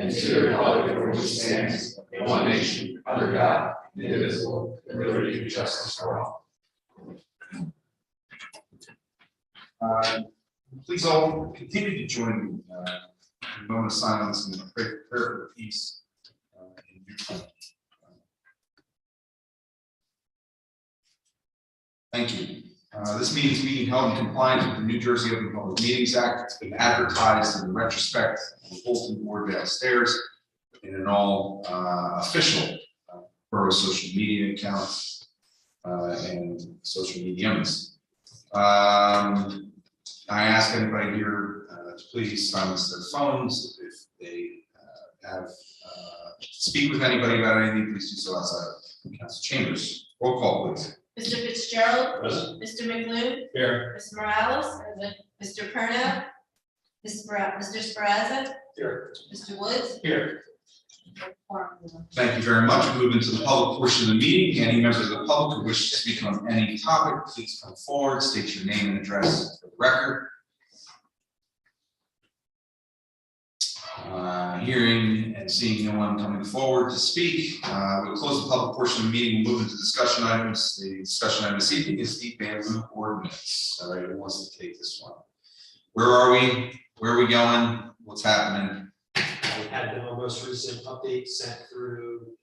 and to the republic for which it stands, one nation, under God, indivisible, with liberty and justice for all. Please all continue to join me in a moment of silence and prayer for peace in due time. Thank you. This meeting is being held in compliance with the New Jersey Open Public Meetings Act. It's been advertised in retrospect on the bulletin board downstairs in an all official Borough social media accounts and social mediums. I ask anybody here to please silence their phones. If they have speak with anybody about anything, please do so outside of council chambers. Roll call, please. Mr. Fitzgerald. Present. Mr. McLoone. Here. Ms. Morales. Present. Mr. Perno. Mr. Sperazza. Here. Mr. Woods. Here. Thank you very much. Move into the public portion of the meeting. Any members of the public who wish to speak on any topic, please come forward, state your name and address for the record. Hearing and seeing no one coming forward to speak, we'll close the public portion of the meeting. We'll move into discussion items. The discussion item this evening is the bamboo ordinance. All right, who wants to take this one? Where are we? Where are we going? What's happening? We had the most recent update sent through.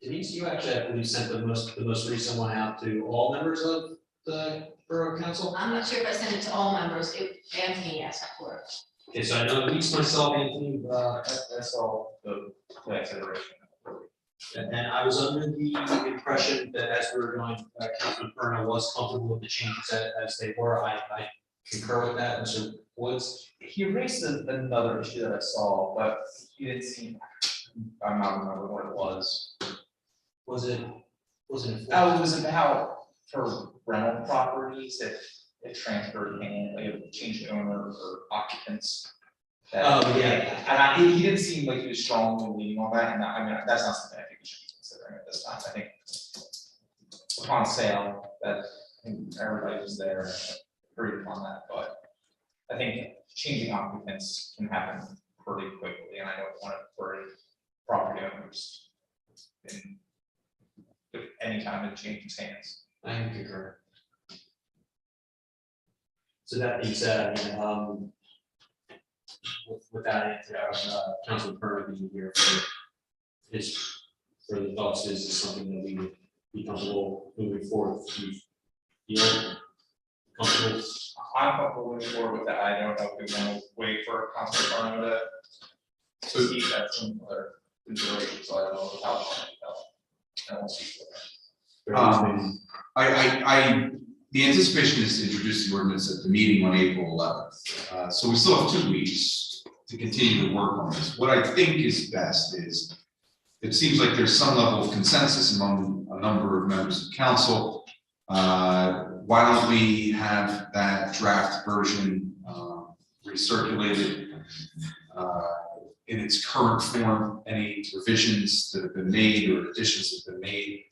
Denise, you actually, I believe, sent the most recent one out to all members of the Borough Council. I'm not sure if I sent it to all members. Anthony asked for it. Okay, so I know at least myself, Anthony, That's all the consideration. and I was under the impression that as we were going, Councilman Perna was comfortable with the changes as they were. I concur with that. Mr. Woods. He raised another issue that I saw, but he didn't seem, I'm not remembering what it was. Was it? Oh, it was about for rental properties, if it transferred in, like if it changed owner or occupants. Oh, yeah. And he didn't seem like he was strongly leaning on that, and I mean, that's not something I think we should be considering at this time. I think upon sale, that everybody was there, agreed upon that, but I think changing occupants can happen pretty quickly, and I don't want to worry property owners in any time it changes hands. I concur. So that being said, I mean, with that, Councilman Perna being here for the thoughts is something that we would be comfortable moving forward. You feel comfortable? I'm comfortable moving forward with that. I don't know if we want to wait for a council to speak at some other considerations, so I don't know how long I won't speak for that. The anticipation is to introduce the ordinance at the meeting on April 11th. So we still have 2 weeks to continue to work on this. What I think is best is, it seems like there's some level of consensus among a number of members of council. Why don't we have that draft version recirculated in its current form? Any revisions that have been made or additions that have been made.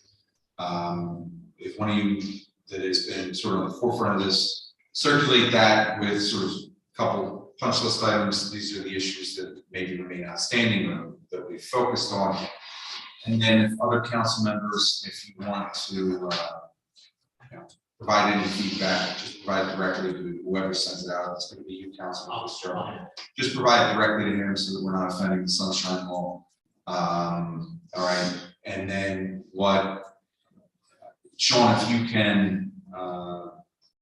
If one of you that has been sort of on the forefront of this, circulate that with sort of a couple punch list items. These are the issues that maybe remain outstanding or that we focused on. And then if other council members, if you want to provide any feedback, just provide it directly to whoever sends it out. It's going to be you, Councilman Fitzgerald. Just provide it directly to him so that we're not offending the Sunshine Law. All right. And then what, Sean, if you can,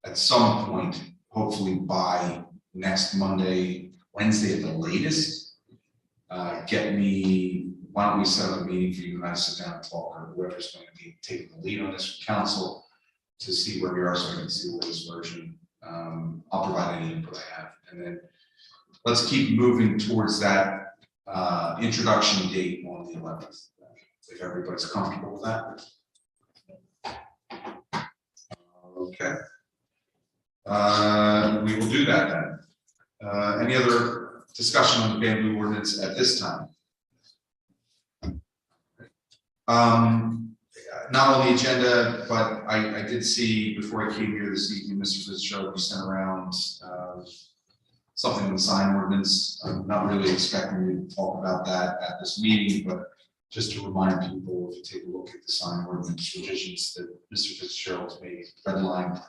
at some point, hopefully by next Monday, Wednesday at the latest, get me, why don't we set up a meeting for you and I to sit down and talk, or whoever's going to be taking the lead on this from council to see where we are, so I can see where this version, I'll provide any input I have. And then let's keep moving towards that introduction date on the 11th, if everybody's comfortable with that. Okay. We will do that then. Any other discussion on the bamboo ordinance at this time? Not on the agenda, but I did see before I came here this evening, Mr. Fitzgerald, you sent around something in the sign ordinance. I'm not really expecting you to talk about that at this meeting, but just to remind people, if you take a look at the sign ordinance revisions that Mr. Fitzgerald's made, redlined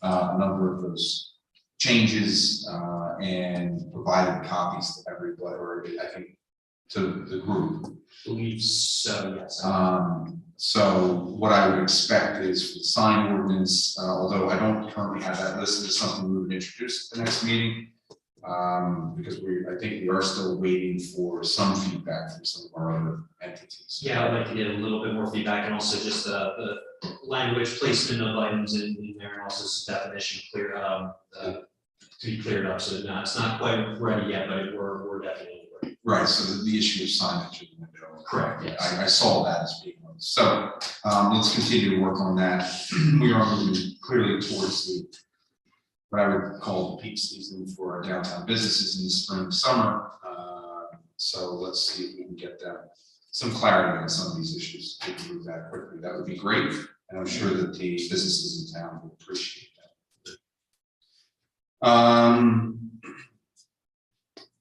a number of those changes and provided copies to everybody, or I think to the group. I believe so, yes. So what I would expect is for the sign ordinance, although I don't currently have that listed as something we would introduce at the next meeting, because I think we are still waiting for some feedback from some of our other entities. Yeah, I'd like to get a little bit more feedback and also just the language placement of items in there and also some definition to be cleared up. So no, it's not quite ready yet, but we're definitely ready. Right, so the issue of signage in the window. Correct, yes. I saw that as being one. So let's continue to work on that. We are moving clearly towards what I would call the peak season for our downtown businesses in the spring, summer. So let's see if we can get them some clarity on some of these issues. If we can move that quickly, that would be great. And I'm sure that the businesses in town will appreciate that.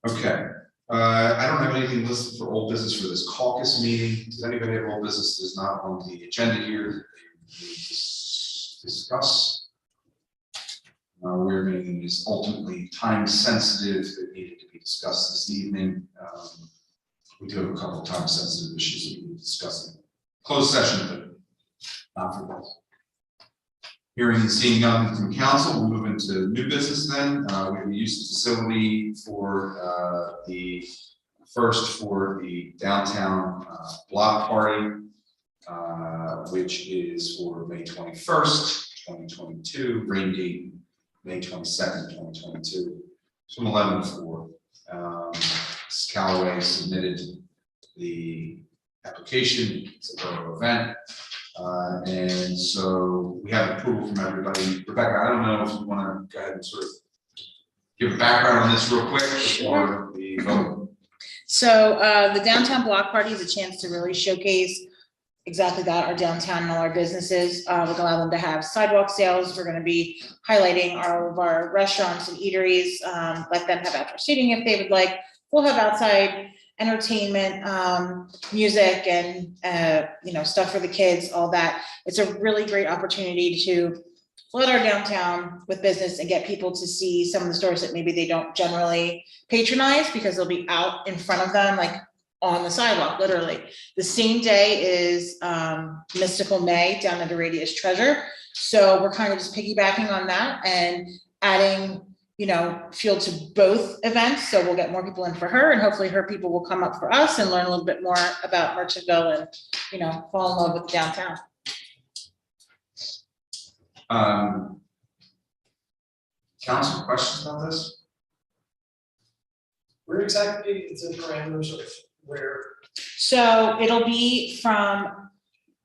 Okay. I don't have anything listed for old business for this caucus meeting. Does anybody have old business that is not on the agenda here that they need to discuss? Where anything is ultimately time sensitive that needed to be discussed this evening. We do have a couple of time sensitive issues that we need to discuss in closed session, but not for both. Hearing and seeing nothing from council, we'll move into new business then. We have used the facility for the first for the downtown block party, which is for May 21st, 2022, rain date May 22nd, 2022, from 11 to 4. Callaway submitted the application. It's a borough event. And so we have approval from everybody. Rebecca, I don't know if you want to go ahead and sort of give a background on this real quick before we vote. So the downtown block party is a chance to really showcase exactly that, our downtown and all our businesses. We're gonna allow them to have sidewalk sales. We're gonna be highlighting all of our restaurants and eateries, let them have outdoor seating if they would like. We'll have outside entertainment, music and, stuff for the kids, all that. It's a really great opportunity to flood our downtown with business and get people to see some of the stores that maybe they don't generally patronize because they'll be out in front of them, like on the sidewalk, literally. The same day is Mystical May down at the Radius Treasure. So we're kind of just piggybacking on that and adding fuel to both events. So we'll get more people in for her and hopefully her people will come up for us and learn a little bit more about Merchantville and, fall in love with downtown. Council, questions about this? Where exactly is the parameters of where? So it'll be from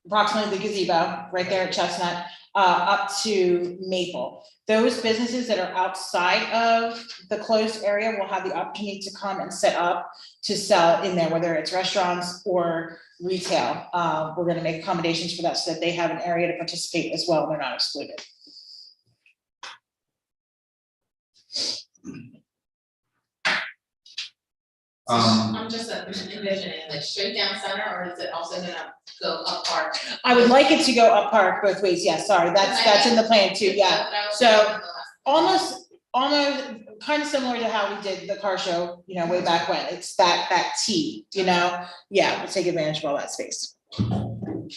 approximately the gazebo right there at Chestnut up to Maple. Those businesses that are outside of the closed area will have the opportunity to come and set up to sell in there, whether it's restaurants or retail. We're going to make accommodations for that so that they have an area to participate as well. They're not excluded. I'm just envisioning like straight down center, or is it also gonna go up park? I would like it to go up park both ways. Yeah, sorry, that's in the plan too. Yeah, so almost kind of similar to how we did the car show, way back when. It's that T, Yeah, we'll take advantage of all that space. Okay.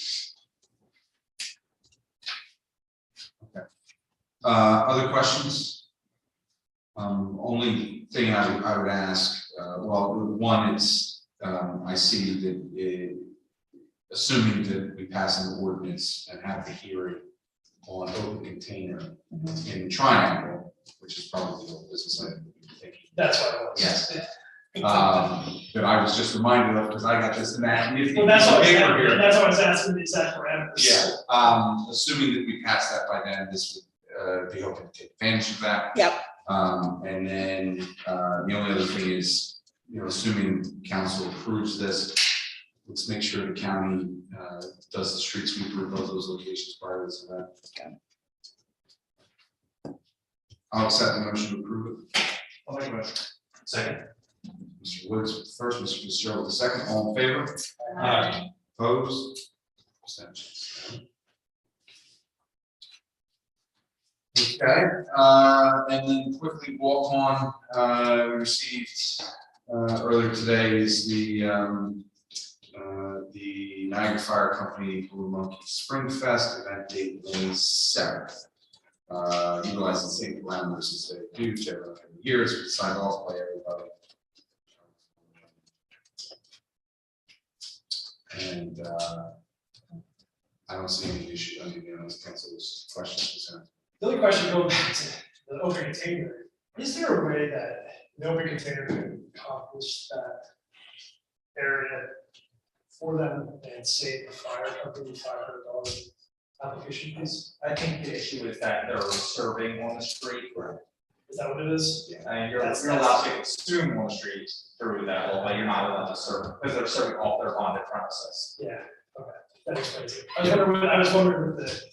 Other questions? Only thing I would ask, one, it's, I see that assuming that we pass an ordinance and have the hearing on open container in the triangle, which is probably the business I would be thinking. That's what it was. Yes. That I was just reminded of because I got this in that. Well, that's what I was asking, the exact parameters. Yeah, assuming that we pass that by then, this would be hoping to take advantage of that. Yep. And then the only other thing is, assuming council approves this, let's make sure the county does the street sweeper of both those locations prior to this event. Okay. I'll accept the motion to approve it. I'll make a motion. Second. Mr. Woods with the first, Mr. Fitzgerald with the second, all in favor? Aye. Opposed? Abstentions? Okay, and then quickly walk on, we received, earlier today is the Niagara Fire Company Blue Monkey Spring Fest event date May 7th. Utilizing the same parameters as they do generally every year, it's been signed off by everybody. And I don't see any issue, I mean, you know, council's questions, concerns. The only question going back to the open container, is there a way that the open container can accomplish that area for them and save the fire company $500 application fees? I think the issue is that they're serving on the street. Is that what it is? Yeah, and you're allowed to consume on the street through that, but you're not allowed to serve, because they're serving off their bonded premises. Yeah, okay, that explains it. I was wondering with the.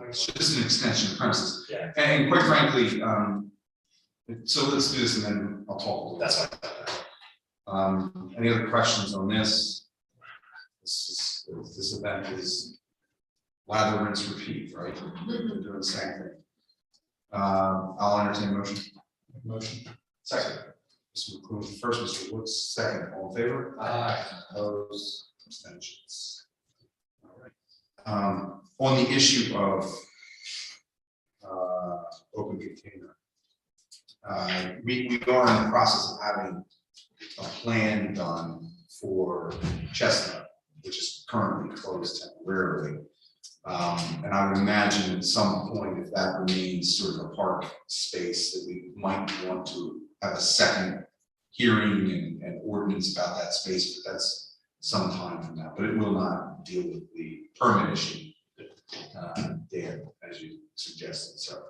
It's just an extension of premises. Yeah. And quite frankly, so let's do this and then I'll talk a little bit. That's fine. Any other questions on this? This event is lather, rinse, repeat, right? We're doing the same thing. I'll entertain a motion. Motion. Second. Mr. McClure first, Mr. Woods second, all in favor? Aye. Opposed, abstentions. All right. On the issue of open container, we are in the process of having a plan done for Chestnut, which is currently closed temporarily. And I would imagine at some point, if that remains sort of a park space, that we might want to have a second hearing and ordinance about that space, but that's some time from now, but it will not deal with the permit issue there, as you suggested, so.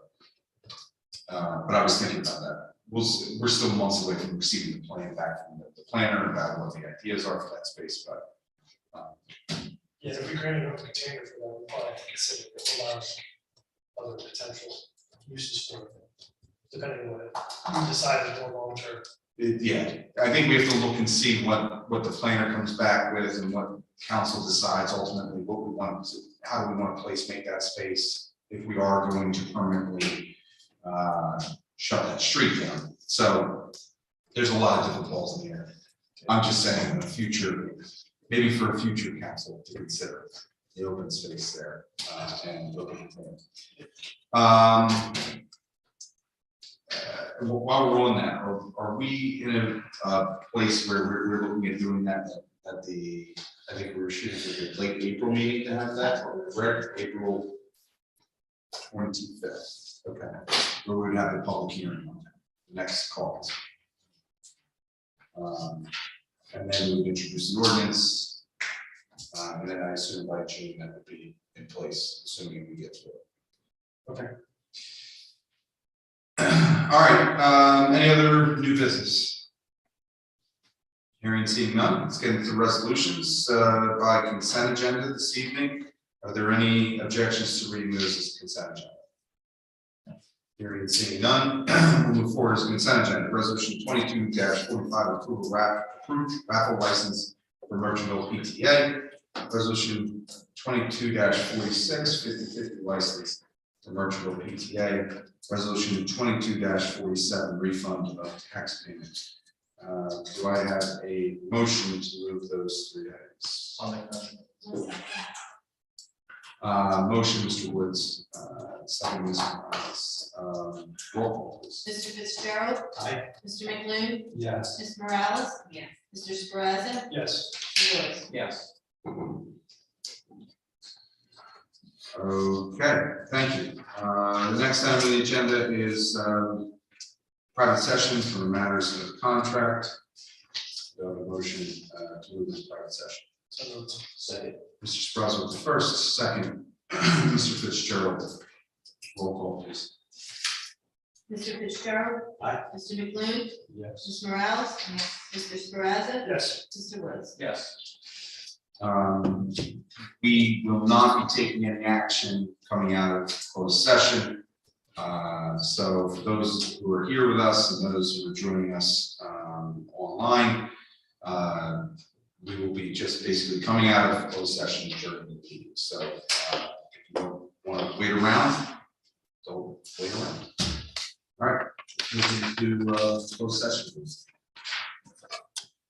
But I was thinking about that. We're still months away from receiving the plan back from the planner about what the ideas are for that space, but Yeah, if we create an open container for them, we'll probably have to consider it allows other potential uses for it, depending on what we decide is more long term. yeah, I think we have to look and see what the planner comes back with and what council decides ultimately what we want to, how do we want to place, make that space if we are going to permanently shut that street down. So there's a lot of different balls in the air. I'm just saying in the future, maybe for a future council to consider the open space there and open container. While we're on that, are we in a place where we're looking at doing that at the, I think we were shooting for the late April meeting to have that, or correct, April 25th, okay, where we would have the public hearing on that, next call. And then we would introduce the ordinance, and then I assume by June that would be in place, assuming we get to it. Okay. All right, any other new business? Hearing, seeing none, let's get into resolutions by consent agenda this evening. Are there any objections to reading those as consent agenda? Hearing, seeing none, we'll move forward as consent agenda. Resolution 22-45, approval approved raffle license for Merchantville PTA. Resolution 22-46, 50/50 license for Merchantville PTA. Resolution 22-47, refund of tax payments. Do I have a motion to move those three items? I'll make that. Motion, Mr. Woods, second, Ms. Morales. Roll call, please. Mr. Fitzgerald. Aye. Mr. McLean. Yes. Ms. Morales. Yes. Mr. Scarrazza. Yes. Mr. Woods. Yes. Okay, thank you. The next item on the agenda is private session for matters of contract. Do I have a motion to move this private session? So moved. Second. Mr. Sprouse with the first, second, Mr. Fitzgerald. Roll call, please. Mr. Fitzgerald. Aye. Mr. McLean. Yes. Ms. Morales. Yes. Mr. Scarrazza. Yes. Mr. Woods. Yes. We will not be taking any action coming out of closed session. So for those who are here with us and those who are joining us online, we will be just basically coming out of closed session during the meeting. So if you don't want to wait around, don't wait around. All right, moving to closed session, please.